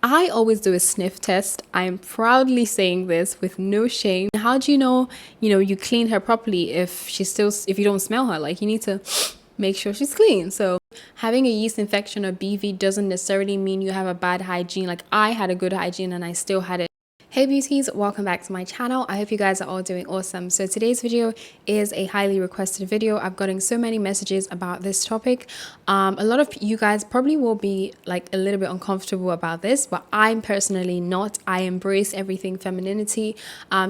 I always do a sniff test. I am proudly saying this with no shame. How do you know, you clean her properly if you don't smell her? Like, you need to make sure she's clean. So having a yeast infection or BV doesn't necessarily mean you have a bad hygiene. Like, I had a good hygiene and I still had it. Hey beauties, welcome back to my channel. I hope you guys are all doing awesome. So today's video is a highly requested video. I've gotten so many messages about this topic. A lot of you guys probably will be like a little bit uncomfortable about this, but I'm personally not. I embrace everything femininity.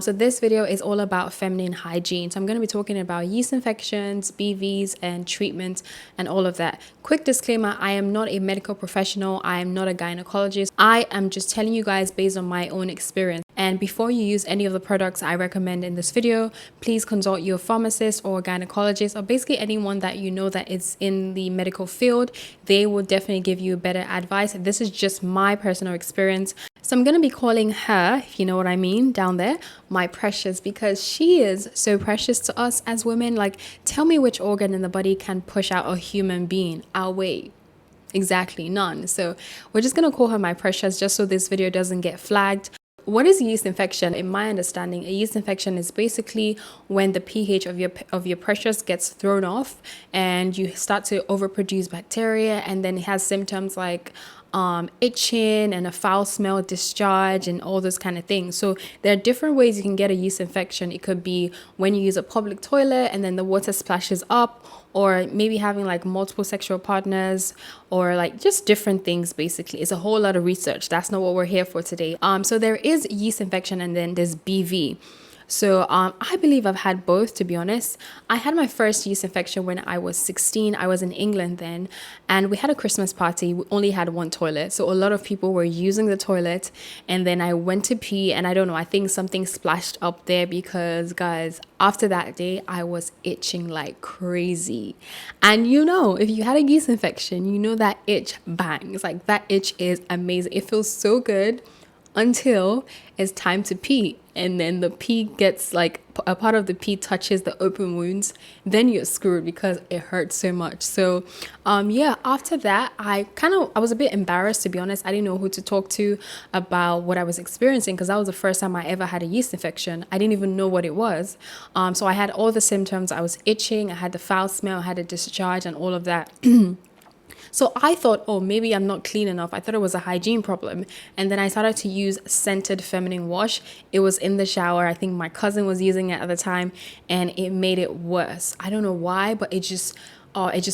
So this video is all about feminine hygiene. So I'm going to be talking about yeast infections, BVs, and treatment and all of that. Quick disclaimer, I am not a medical professional. I am not a gynecologist. I am just telling you guys based on my own experience. And before you use any of the products I recommend in this video, please consult your pharmacist or gynecologist or basically anyone that you know that is in the medical field. They will definitely give you better advice. This is just my personal experience. So I'm going to be calling her, if you know what I mean, down there, my precious, because she is so precious to us as women. Like, tell me which organ in the body can push out a human being? Our way. Exactly, none. So we're just going to call her my precious just so this video doesn't get flagged. What is yeast infection? In my understanding, a yeast infection is basically when the pH of your precious gets thrown off and you start to overproduce bacteria, and then it has symptoms like itching and a foul smell, discharge, and all those kind of things. So there are different ways you can get a yeast infection. It could be when you use a public toilet and then the water splashes up, or maybe having like multiple sexual partners, or like just different things. Basically, it's a whole lot of research. That's not what we're here for today. So there is yeast infection and then there's BV. So I believe I've had both, to be honest. I had my first yeast infection when I was 16. I was in England then, and we had a Christmas party. We only had one toilet, so a lot of people were using the toilet, and then I went to pee, and I don't know, I think something splashed up there because, guys, after that day, I was itching like crazy. And if you had a yeast infection, you know that itch bangs. Like, that itch is amazing. It feels so good until it's time to pee, and then the pee gets like a part of the pee touches the open wounds, then you're screwed because it hurts so much. So after that, I was a bit embarrassed, to be honest. I didn't know who to talk to about what I was experiencing because that was the first time I ever had a yeast infection. I didn't even know what it was. So I had all the symptoms. I was itching, I had the foul smell, I had a discharge, and all of that. So I thought, oh, maybe I'm not clean enough. I thought it was a hygiene problem. And then I started to use scented feminine wash. It was in the shower. I think my cousin was using it at the time, and it made it worse. I don't know why, but it just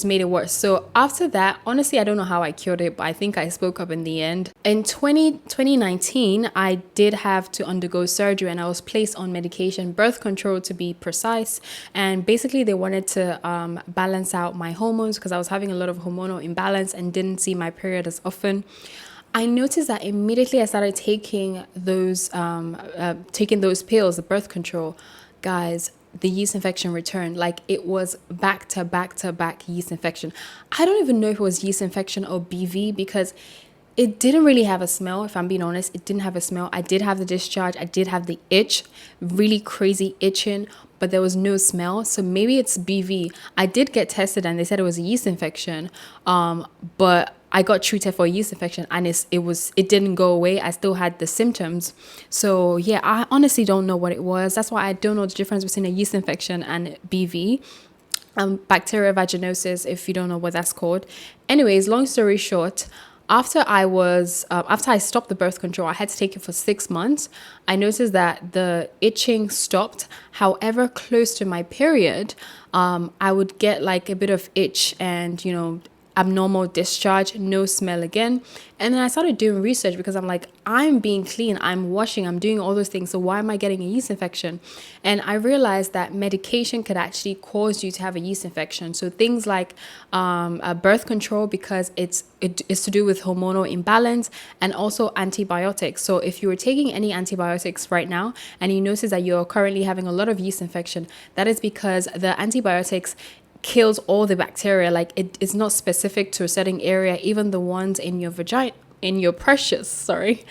made it worse. So after that, honestly, I don't know how I cured it, but I think I spoke up in the end. In 2019, I did have to undergo surgery, and I was placed on medication, birth control to be precise. And basically they wanted to balance out my hormones because I was having a lot of hormonal imbalance and didn't see my period as often. I noticed that immediately I started taking those pills, the birth control, guys, the yeast infection returned. Like, it was back to back yeast infection. I don't even know if it was yeast infection or BV because it didn't really have a smell. If I'm being honest, it didn't have a smell. I did have the discharge. I did have the itch, really crazy itching, but there was no smell. So maybe it's BV. I did get tested and they said it was a yeast infection. But I got treated for a yeast infection and it didn't go away. I still had the symptoms. So yeah, I honestly don't know what it was. That's why I don't know the difference between a yeast infection and BV. Bacterial vaginosis, if you don't know what that's called. Anyways, long story short, after I stopped the birth control, I had to take it for 6 months. I noticed that the itching stopped. However, close to my period, I would get like a bit of itch and, abnormal discharge, no smell again. And then I started doing research because I'm like, I'm being clean, I'm washing, I'm doing all those things. So why am I getting a yeast infection? And I realized that medication could actually cause you to have a yeast infection. So things like birth control, because it's to do with hormonal imbalance, and also antibiotics. So if you were taking any antibiotics right now and you notice that you're currently having a lot of yeast infection, that is because the antibiotics kills all the bacteria. Like, it's not specific to a certain area. Even the ones in your vagina, in your precious, sorry,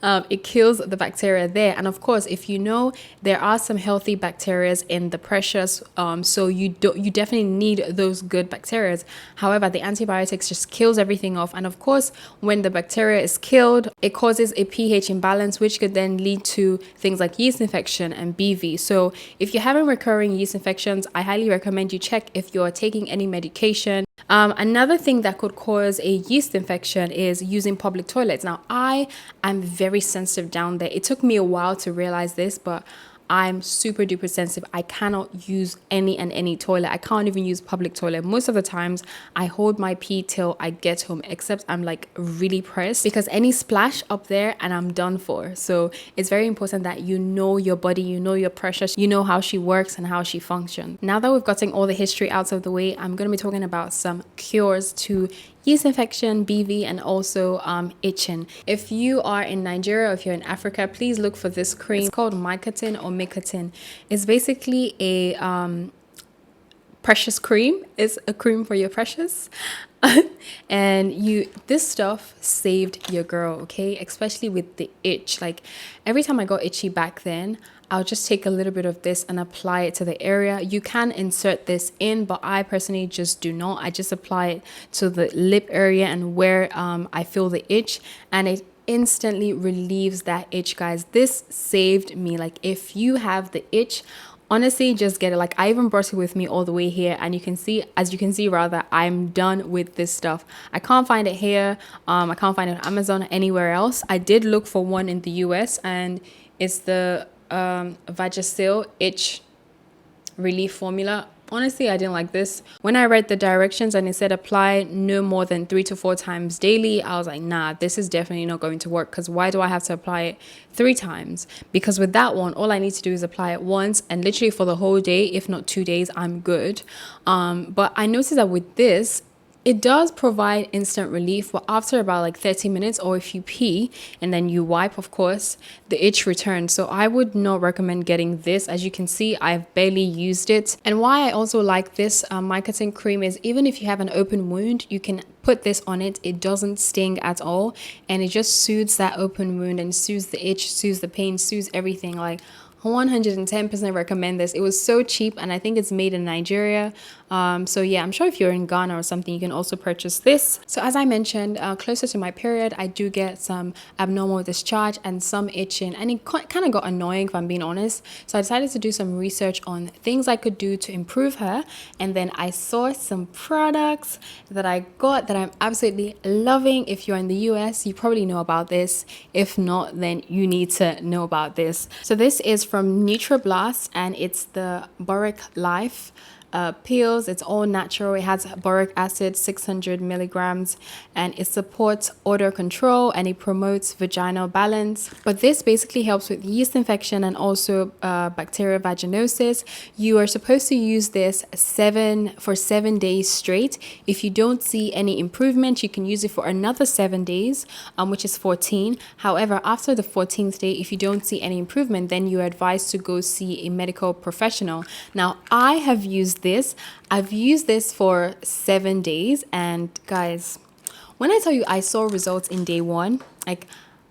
it kills the bacteria there. And of course, if you know, there are some healthy bacteria in the precious, so you definitely need those good bacteria. However, the antibiotics just kills everything off. And of course, when the bacteria is killed, it causes a pH imbalance, which could then lead to things like yeast infection and BV. So if you're having recurring yeast infections, I highly recommend you check if you're taking any medication. Another thing that could cause a yeast infection is using public toilets. Now, I am very sensitive down there. It took me a while to realize this, but I'm super duper sensitive. I cannot use any toilet. I can't even use public toilet. Most of the times I hold my pee till I get home, except I'm like really pressed, because any splash up there and I'm done for. So it's very important that you know your body, you know your precious, you know how she works and how she functions. Now that we've gotten all the history out of the way, I'm going to be talking about some cures to yeast infection, BV, and also itching. If you are in Nigeria or if you're in Africa, please look for this cream. It's called Mycotin or Mycotin. It's basically a precious cream. It's a cream for your precious. And this stuff saved your girl, okay? Especially with the itch. Like every time I got itchy back then, I'll just take a little bit of this and apply it to the area. You can insert this in, but I personally just do not. I just apply it to the lip area and where I feel the itch, and it instantly relieves that itch, guys. This saved me. Like if you have the itch, honestly, just get it. Like I even brought it with me all the way here, and as you can see rather, I'm done with this stuff. I can't find it here. I can't find it on Amazon or anywhere else. I did look for one in the US, and it's the Vagisil itch relief formula. Honestly, I didn't like this. When I read the directions and it said apply no more than 3 to 4 times daily, I was like, nah, this is definitely not going to work, because why do I have to apply it 3 times? Because with that one, all I need to do is apply it once, and literally for the whole day, if not 2 days, I'm good. But I noticed that with this, it does provide instant relief, but after about like 30 minutes, or if you pee and then you wipe, of course, the itch returns. So I would not recommend getting this. As you can see, I've barely used it. And why I also like this Mycotin cream is even if you have an open wound, you can put this on it. It doesn't sting at all, and it just soothes that open wound and soothes the itch, soothes the pain, soothes everything. Like 110% recommend this. It was so cheap, and I think it's made in Nigeria. So yeah, I'm sure if you're in Ghana or something, you can also purchase this. So as I mentioned, closer to my period, I do get some abnormal discharge and some itching, and it kind of got annoying, if I'm being honest. So I decided to do some research on things I could do to improve her, and then I saw some products that I got that I'm absolutely loving. If you're in the US, you probably know about this. If not, then you need to know about this. So this is from NutraBlast, and it's the Boric Life pills. It's all natural. It has boric acid, 600 milligrams, and it supports odor control and it promotes vaginal balance. But this basically helps with yeast infection and also bacterial vaginosis. You are supposed to use this for 7 days straight. If you don't see any improvement, you can use it for another 7 days, which is 14. However, after the 14th day, if you don't see any improvement, then you're advised to go see a medical professional. Now, I have used this. I've used this for 7 days, and guys, when I tell you I saw results in day 1, like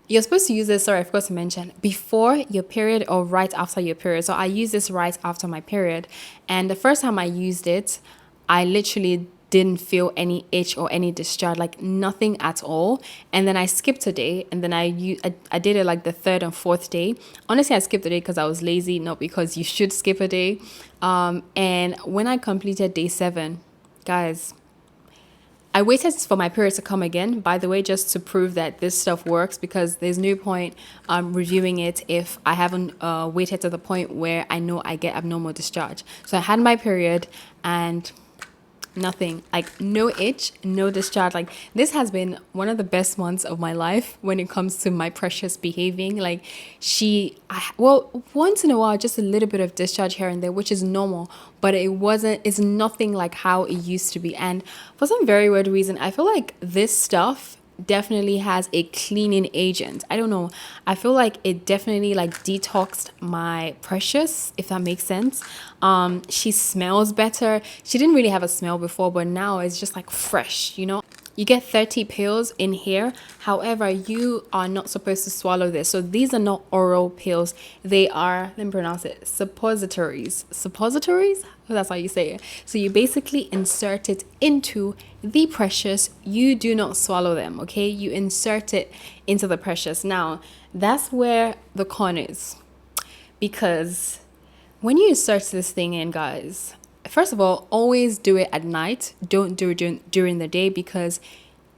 you're supposed to use this, sorry, I forgot to mention, before your period or right after your period. So I used this right after my period, and the first time I used it, I literally didn't feel any itch or any discharge, like nothing at all. And then I skipped a day, and then I did it like the 3rd and 4th day. Honestly, I skipped a day because I was lazy, not because you should skip a day. And when I completed day 7, guys, I waited for my period to come again, by the way, just to prove that this stuff works, because there's no point reviewing it if I haven't waited to the point where I know I get abnormal discharge. So I had my period and nothing, like no itch, no discharge. Like this has been one of the best months of my life when it comes to my precious behaving. Like once in a while, just a little bit of discharge here and there, which is normal, but it's nothing like how it used to be. And for some very weird reason, I feel like this stuff definitely has a cleaning agent. I don't know, I feel like it definitely like detoxed my precious, if that makes sense. She smells better. She didn't really have a smell before, but now it's just like fresh, you know. You get 30 pills in here. However, you are not supposed to swallow this. So these are not oral pills. They are, let me pronounce it, suppositories. Suppositories? That's how you say it. So you basically insert it into the precious. You do not swallow them, okay? You insert it into the precious. Now, that's where the con is. Because when you insert this thing in, guys, first of all, always do it at night. Don't do it during the day, because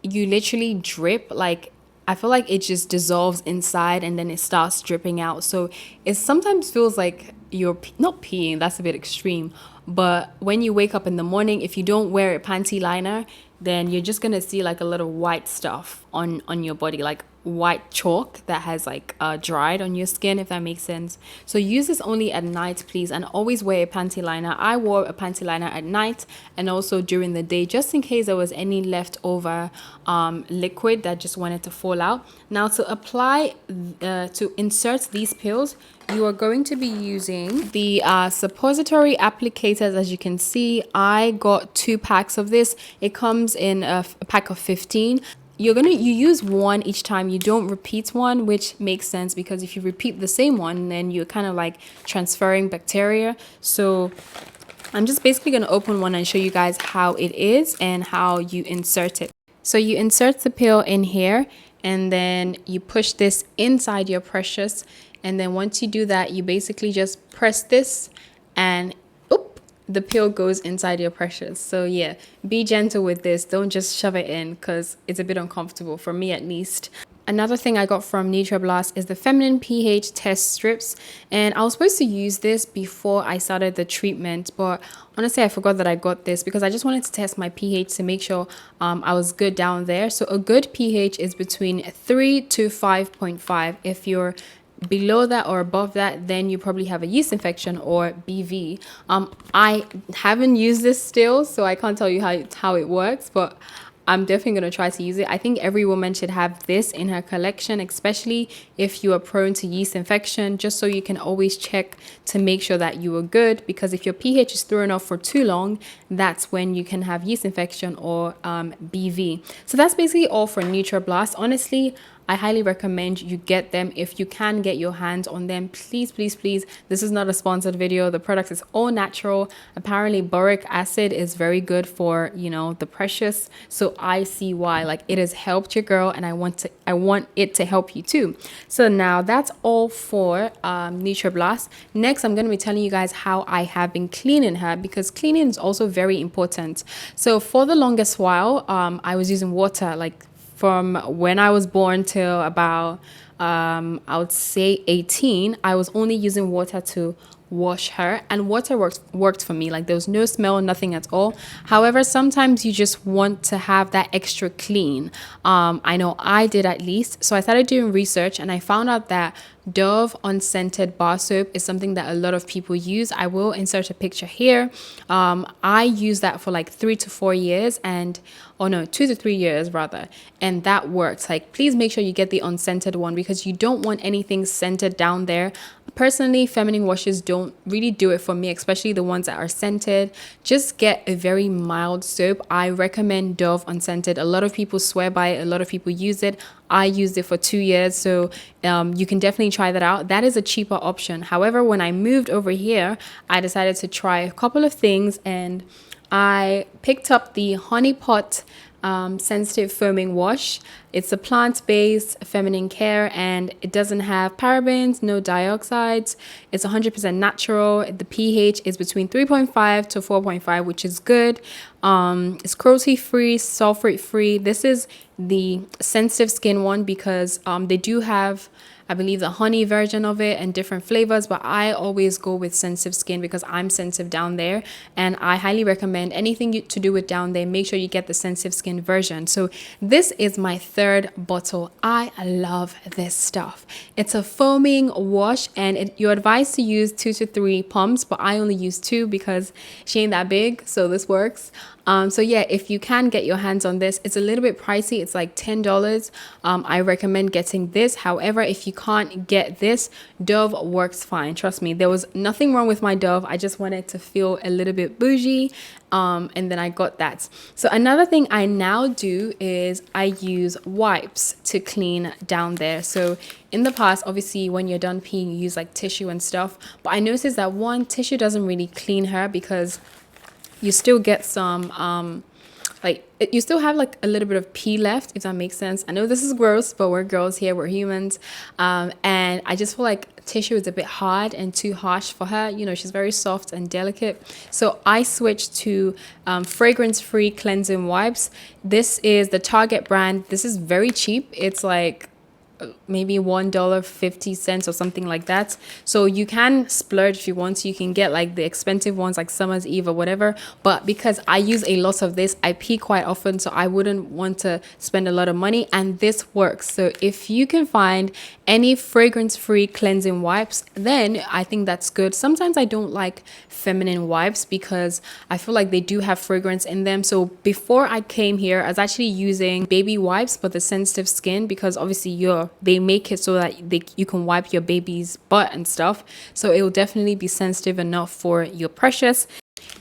you literally drip. Like, I feel like it just dissolves inside and then it starts dripping out. So it sometimes feels like you're not peeing. That's a bit extreme. But when you wake up in the morning, if you don't wear a panty liner, then you're just gonna see like a little white stuff on your body, like white chalk that has like dried on your skin, if that makes sense. So use this only at night, please, and always wear a panty liner. I wore a panty liner at night and also during the day, just in case there was any leftover liquid that just wanted to fall out. Now, to apply to insert these pills, you are going to be using the suppository applicators. As you can see, I got 2 packs of this. It comes in a pack of 15. You use one each time. You don't repeat one, which makes sense, because if you repeat the same one, then you're kind of like transferring bacteria. So I'm just basically going to open one and show you guys how it is and how you insert it. So you insert the pill in here, and then you push this inside your precious. And then once you do that, you basically just press this and the pill goes inside your precious. So yeah, be gentle with this. Don't just shove it in, because it's a bit uncomfortable, for me at least. Another thing I got from NutraBlast is the feminine pH test strips, and I was supposed to use this before I started the treatment, but honestly I forgot that I got this because I just wanted to test my pH to make sure I was good down there. So a good pH is between 3 to 5.5. If you're below that or above that, then you probably have a yeast infection or BV. I haven't used this still, so I can't tell you how it works, but I'm definitely going to try to use it. I think every woman should have this in her collection, especially if you are prone to yeast infection, just so you can always check to make sure that you are good. Because if your pH is thrown off for too long, that's when you can have yeast infection or BV. So that's basically all for NutraBlast. Honestly, I highly recommend you get them if you can get your hands on them. Please, please, please. This is not a sponsored video. The product is all natural. Apparently, boric acid is very good for, you know, the precious. So I see why. Like, it has helped your girl, and I want it to help you too. So now that's all for NutraBlast. Next, I'm going to be telling you guys how I have been cleaning her, because cleaning is also very important. So for the longest while, I was using water, like from when I was born till about I would say 18, I was only using water to wash her, and water worked for me. Like, there was no smell, nothing at all. However, sometimes you just want to have that extra clean. I know I did, at least. So I started doing research, and I found out that Dove unscented bar soap is something that a lot of people use. I will insert a picture here. I used that for like 3 to 4 years, and 2 to 3 years rather, and that works. Like, please make sure you get the unscented one, because you don't want anything scented down there. Personally, feminine washes don't really do it for me, especially the ones that are scented. Just get a very mild soap. I recommend Dove unscented. A lot of people swear by it. A lot of people use it. I used it for 2 years, so you can definitely try that out. That is a cheaper option. However, when I moved over here, I decided to try a couple of things, and I picked up the Honey Pot sensitive foaming wash. It's a plant-based feminine care, and it doesn't have parabens, no dioxides. It's 100% natural. The pH is between 3.5 to 4.5, which is good. It's cruelty-free, sulfate-free. This is the sensitive skin one, because they do have, I believe, the honey version of it and different flavors, but I always go with sensitive skin because I'm sensitive down there, and I highly recommend anything to do with down there, make sure you get the sensitive skin version. So this is my 3rd bottle. I love this stuff. It's a foaming wash, and you're advised to use 2 to 3 pumps, but I only use 2 because she ain't that big, so this works. So yeah, if you can get your hands on this, it's a little bit pricey. It's like $10. I recommend getting this. However, if you can't get this, Dove works fine. Trust me, there was nothing wrong with my Dove. I just wanted to feel a little bit bougie. And then I got that. So another thing I now do is I use wipes to clean down there. So in the past, obviously, when you're done peeing, you use like tissue and stuff. But I noticed that one, tissue doesn't really clean her because you still get some you still have like a little bit of pee left, if that makes sense. I know this is gross, but we're girls here, we're humans. And I just feel like tissue is a bit hard and too harsh for her. You know, she's very soft and delicate. So I switched to fragrance-free cleansing wipes. This is the Target brand. This is very cheap. It's like maybe $1.50 or something like that. So you can splurge if you want to. You can get like the expensive ones like Summer's Eve or whatever, but because I use a lot of this, I pee quite often, so I wouldn't want to spend a lot of money, and this works. So if you can find any fragrance-free cleansing wipes, then I think that's good. Sometimes I don't like feminine wipes because I feel like they do have fragrance in them. So before I came here, I was actually using baby wipes for the sensitive skin, because obviously they make it so that you can wipe your baby's butt and stuff. So it will definitely be sensitive enough for your precious.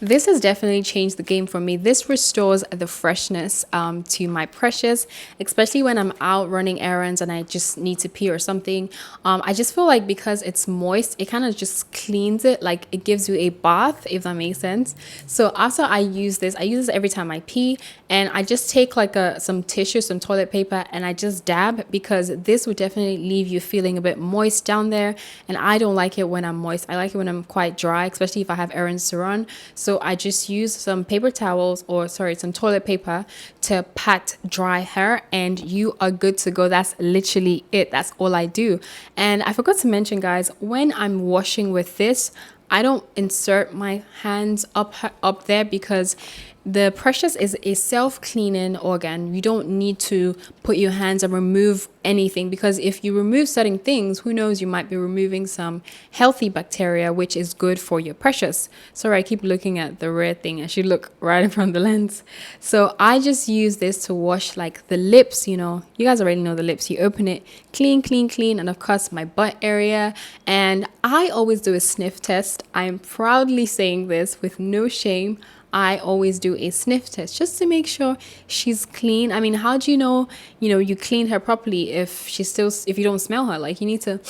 This has definitely changed the game for me. This restores the freshness to my precious, especially when I'm out running errands and I just need to pee or something. I just feel like because it's moist, it kind of just cleans it, like it gives you a bath, if that makes sense. So after I use this every time I pee, and I just take like some tissue, some toilet paper, and I just dab, because this would definitely leave you feeling a bit moist down there. And I don't like it when I'm moist. I like it when I'm quite dry, especially if I have errands to run. So I just use some paper towels, or sorry, some toilet paper to pat dry her, and you are good to go. That's literally it. That's all I do. And I forgot to mention, guys, when I'm washing with this, I don't insert my hands up there, because the precious is a self-cleaning organ. You don't need to put your hands and remove anything, because if you remove certain things, who knows, you might be removing some healthy bacteria, which is good for your precious. Sorry, I keep looking at the red thing. I should look right in front of the lens. So I just use this to wash like the lips. You know, you guys already know the lips. You open it, clean, clean, clean, and of course my butt area. And I always do a sniff test. I'm proudly saying this with no shame. I always do a sniff test just to make sure she's clean. I mean, how do you know, you clean her properly if you don't smell her? Like, you need to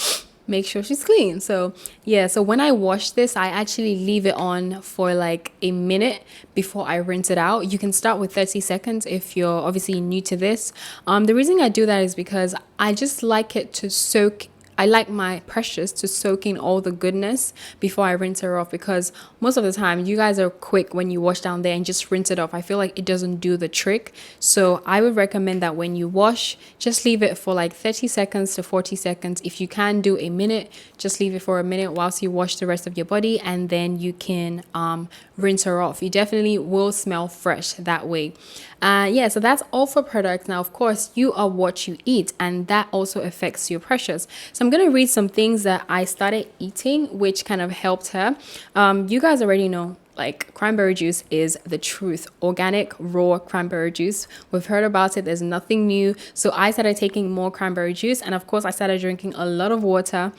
make sure she's clean. So yeah, so when I wash this, I actually leave it on for like a minute before I rinse it out. You can start with 30 seconds if you're obviously new to this. The reason I do that is because I just like it to soak. I like my precious to soak in all the goodness before I rinse her off, because most of the time you guys are quick when you wash down there and just rinse it off. I feel like it doesn't do the trick. So I would recommend that when you wash, just leave it for like 30 seconds to 40 seconds. If you can do a minute, just leave it for a minute whilst you wash the rest of your body, and then you can rinse her off. You definitely will smell fresh that way. Yeah, so that's all for products. Now, of course, you are what you eat, and that also affects your precious. So I'm going to read some things that I started eating, which kind of helped her. You guys already know, like, cranberry juice is the truth. Organic, raw cranberry juice. We've heard about it. There's nothing new. So I started taking more cranberry juice. And of course, I started drinking a lot of water.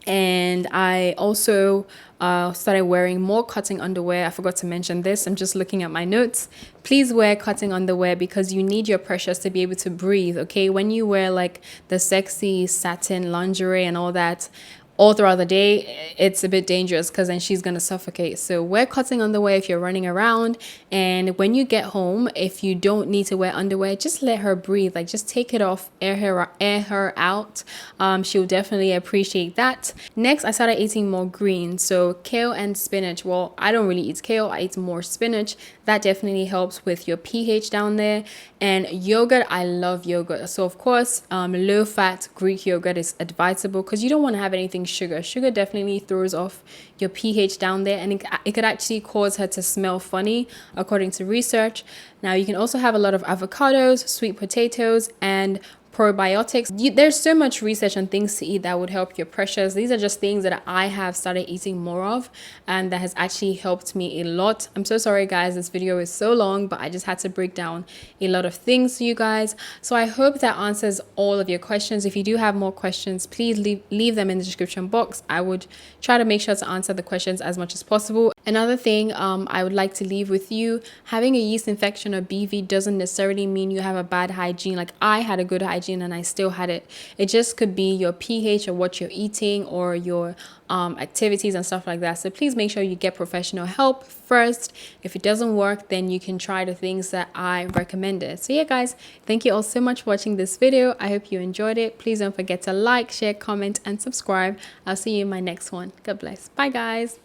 And I also started wearing more cotton underwear. I forgot to mention this. I'm just looking at my notes. Please wear cotton underwear, because you need your precious to be able to breathe, okay? When you wear like the sexy satin lingerie and all that all throughout the day, it's a bit dangerous, because then she's gonna suffocate. So wear cotton underwear if you're running around, and when you get home, if you don't need to wear underwear, just let her breathe. Like, just take it off, air her out. She'll definitely appreciate that. Next, I started eating more greens, so kale and spinach. Well, I don't really eat kale, I eat more spinach. That definitely helps with your pH down there. And yogurt, I love yogurt. So of course, low fat Greek yogurt is advisable, because you don't want to have anything sugar. Sugar definitely throws off your pH down there, and it could actually cause her to smell funny, according to research. Now, you can also have a lot of avocados, sweet potatoes, and probiotics. There's so much research and things to eat that would help your pressures. These are just things that I have started eating more of, and that has actually helped me a lot. I'm so sorry guys, this video is so long, but I just had to break down a lot of things to you guys. So I hope that answers all of your questions. If you do have more questions, please leave them in the description box. I would try to make sure to answer the questions as much as possible. Another thing I would like to leave with you, having a yeast infection or BV doesn't necessarily mean you have a bad hygiene. Like, I had a good hygiene and I still had it. It just could be your pH or what you're eating or your activities and stuff like that. So please make sure you get professional help first. If it doesn't work, then you can try the things that I recommended. So yeah guys, thank you all so much for watching this video. I hope you enjoyed it. Please don't forget to like, share, comment and subscribe. I'll see you in my next one. God bless. Bye guys.